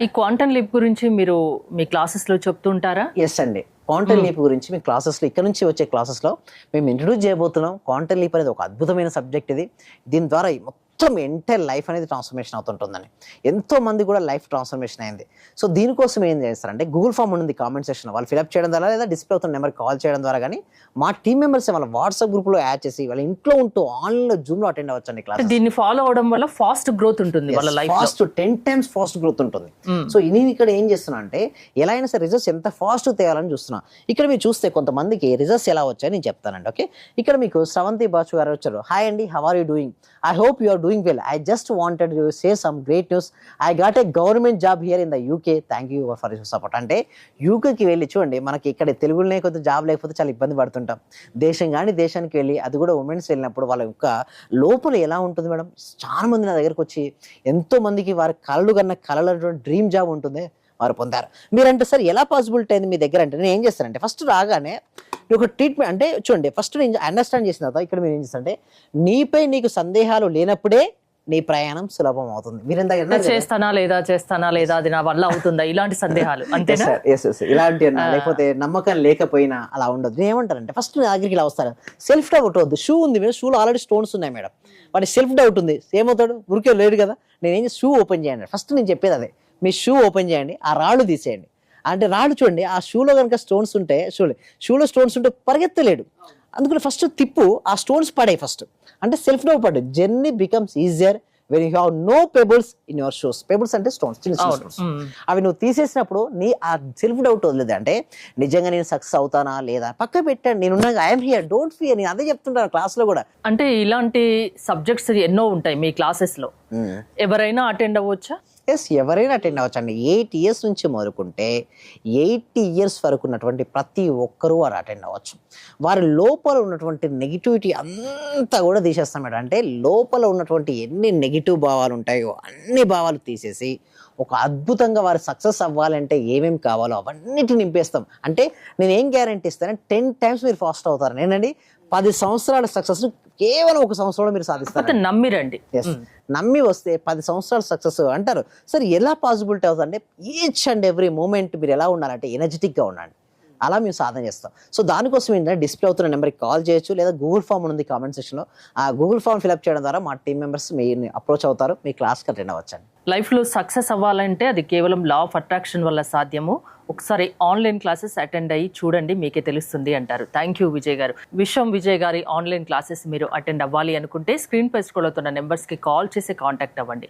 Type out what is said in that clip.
ఈ quantum leap గురించి మీరు మీ క్లాసెస్‌లో చెప్తుంటారా? యెస్ అండి. క్వాంటమ్ లీప్ గురించి మీ క్లాసెస్‌లో ఇక్కడ నుంచి వచ్చే క్లాసెస్‌లో మేము ఇంట్రొడ్యూస్ చేయబోతున్నాం. క్వాంటమ్ లీప్ అనేది ఒక అద్భుతమైన సబ్జెక్ట్ ఇది. దీని ద్వారా ఈ మొత్తం ఎంటైర్ లైఫ్ అనేది ట్రాన్స్‌ఫర్మేషన్ అవుతుంటుందని. ఎంతో మంది కూడా లైఫ్ ట్రాన్స్‌ఫర్మేషన్ అయింది. సో దీనికోసం ఏం చేస్తారంటే గూగుల్ ఫామ్ ఉంది కామెంట్ సెక్షన్‌లో. వాళ్ళు ఫిల్ అప్ చేయడం ద్వారా లేదా డిస్ప్లే అవుతున్న నెంబర్‌కి కాల్ చేయడం ద్వారా గానీ మా టీమ్ మెంబర్స్ వాళ్ళ వాట్సాప్ గ్రూప్‌లో యాడ్ చేసి వాళ్ళ ఇంట్లో ఉంటూ ఆన్‌లైన్‌లో జూమ్‌లో అటెండ్ అవ్వచ్చండి అంటే క్లాసెస్. దీన్ని ఫాలో అవ్వడం వల్ల ఫాస్ట్ గ్రోత్ ఉంటుంది వాళ్ళ లైఫ్‌లో. ఫాస్ట్ 10 టైమ్స్ ఫాస్ట్ గ్రోత్ ఉంటుంది. సో నేను ఇక్కడ ఏం చేస్తున్నా అంటే ఎలా అయినా సరే రిజల్ట్స్ ఎంత ఫాస్ట్ తేవాలని చూస్తున్నా. ఇక్కడ మీరు చూస్తే కొంతమందికి రిజల్ట్స్ ఎలా వచ్చాయో నేను చెప్తానండి. ఓకే, ఇక్కడ మీకు శ్రవంతి బాచు గారు వచ్చారు. హాయ్ అండి, how are you doing? I hope you are doing well. I just wanted to say some great news. I got a government job here in the UK. Thank you for your support. అంటే యూకేకి వెళ్ళి చూడండి, మనకి ఇక్కడ తెలుగులోనే కొద్దిగా job లేకపోతే చాలా ఇబ్బంది పడుతుంటాం. దేశానికి వెళ్ళి అది కూడా ఉమెన్స్ వెళ్ళినప్పుడు వాళ్ళ యొక్క లోపల ఎలా ఉంటుంది మేడం? చాలా మంది నా దగ్గరకు వచ్చి ఎంతో మందికి వారి కళలు కన్నా కళలటువంటి డ్రీమ్ జాబ్ ఉంటుంది వారు పొందారు. మీరంటే సార్ ఎలా పాసిబిలిటీ అయింది మీ దగ్గర అంటే నేను ఏం చేస్తానంటే ఫస్ట్ రాగానే ఒక ట్రీట్మెంట్ అంటే చూడండి, ఫస్ట్ నేను అండర్స్టాండ్ చేసిన తర్వాత ఇక్కడ మీరు ఏం చేస్తారంటే నీపై నీకు సందేహాలు లేనప్పుడే నీ ప్రయాణం సులభం అవుతుంది. మీరు చేస్తానా లేదా అది నా వల్ల అవుతుందా ఇలాంటి సందేహాలు అంతేనా? ఇలాంటి లేకపోతే నమ్మకం లేకపోయినా అలా ఉండదు. నేను ఏమంటారంటే ఫస్ట్ నా దగ్గరికి ఇలా వస్తారు, సెల్ఫ్ డౌట్ వద్దు. షూ ఉంది మేడం, షూలో ఆల్రెడీ స్టోన్స్ ఉన్నాయి మేడం, వాడి సెల్ఫ్ డౌట్ ఉంది, ఏమవుతాడు? ఊరికే లేడు కదా. నేనేం షూ ఓపెన్ చేయండి, ఫస్ట్ నేను చెప్పేది అదే. మీ షూ ఓపెన్ చేయండి, ఆ రాళ్ళు తీసేయండి. అంటే రాళ్ళు చూడండి, ఆ షూలో కనుక స్టోన్స్ ఉంటే షూలో స్టోన్స్ ఉంటే పరిగెత్తలేడు. అందుకని ఫస్ట్ తిప్పు, ఆ స్టోన్స్ పడే ఫస్ట్. అంటే సెల్ఫ్ డౌట్ పడ్డు. Journey becomes easier when you have no pebbles in your shoes. Pebbles అంటే స్టోన్స్, చిన్న స్టోన్స్. అవి నువ్వు తీసేసినప్పుడు నీ ఆ సెల్ఫ్ డౌట్ వదిలేదు. అంటే నిజంగా నేను సక్సెస్ అవుతానా లేదా పక్క పెట్టండి, నేనున్నా, ఐఎమ్ హియర్, డోంట్ ఫియర్. నేను అదే చెప్తుంటాను క్లాస్లో కూడా. అంటే ఇలాంటి సబ్జెక్ట్స్ ఎన్నో ఉంటాయి మీ క్లాసెస్లో, ఎవరైనా అటెండ్ అవ్వచ్చా? ఎస్, ఎవరైనా అటెండ్ అవ్వచ్చు అండి. 8 years నుంచి మొదలుకుంటే 80 years వరకు ఉన్నటువంటి ప్రతి ఒక్కరూ వారు అటెండ్ అవ్వచ్చు. వారి లోపల ఉన్నటువంటి నెగిటివిటీ అంతా కూడా తీసేస్తాం మేడం. అంటే లోపల ఉన్నటువంటి ఎన్ని నెగిటివ్ భావాలు ఉంటాయో అన్ని భావాలు తీసేసి ఒక అద్భుతంగా వారు సక్సెస్ అవ్వాలంటే ఏమేమి కావాలో అవన్నిటిని నింపేస్తాం. అంటే నేను ఏం గ్యారంటీ ఇస్తానంటే 10 times మీరు ఫాస్ట్ అవుతారు. నేనండి 10 సంవత్సరాల సక్సెస్ కేవలం 1 సంవత్సరంలో మీరు సాధిస్తారు. నమ్మిరండి. నమ్మి వస్తే 10 సంవత్సరాలు సక్సెస్ అంటారు. సార్ ఎలా పాసిబిలిటీ అవుతుంది అంటే ఈచ్ అండ్ ఎవ్రీ మూమెంట్ మీరు ఎలా ఉండాలంటే ఎనర్జెటిక్గా ఉండండి. అలా మేము సాధన చేస్తాం. సో దానికోసం ఏంటంటే డిస్ప్లే అవుతున్న నెంబర్కి కాల్ చేయొచ్చు, లేదా గూగుల్ ఫామ్ ఉంది కామెంట్ సెక్షన్లో. ఆ గూగుల్ ఫామ్ ఫిల్అప్ చేయడం ద్వారా మా టీం మెంబర్స్ మీరు అప్రోచ్ అవుతారు, మీ క్లాస్కి అటెండ్ అవ్వచ్చండి. లైఫ్లో సక్సెస్ అవ్వాలంటే అది కేవలం లా ఆఫ్ అట్రాక్షన్ వల్ల సాధ్యము. ఒకసారి ఆన్లైన్ క్లాసెస్ అటెండ్ అయ్యి చూడండి, మీకే తెలుస్తుంది అంటారు. థ్యాంక్ యూ విజయ్ గారు. విజయ్ గారి ఆన్లైన్ క్లాసెస్ మీరు అటెండ్ అవ్వాలి అనుకుంటే స్క్రీన్ పై స్క్రోల్ అవుతున్న నెంబర్స్కి కాల్ చేసి కాంటాక్ట్ అవ్వండి.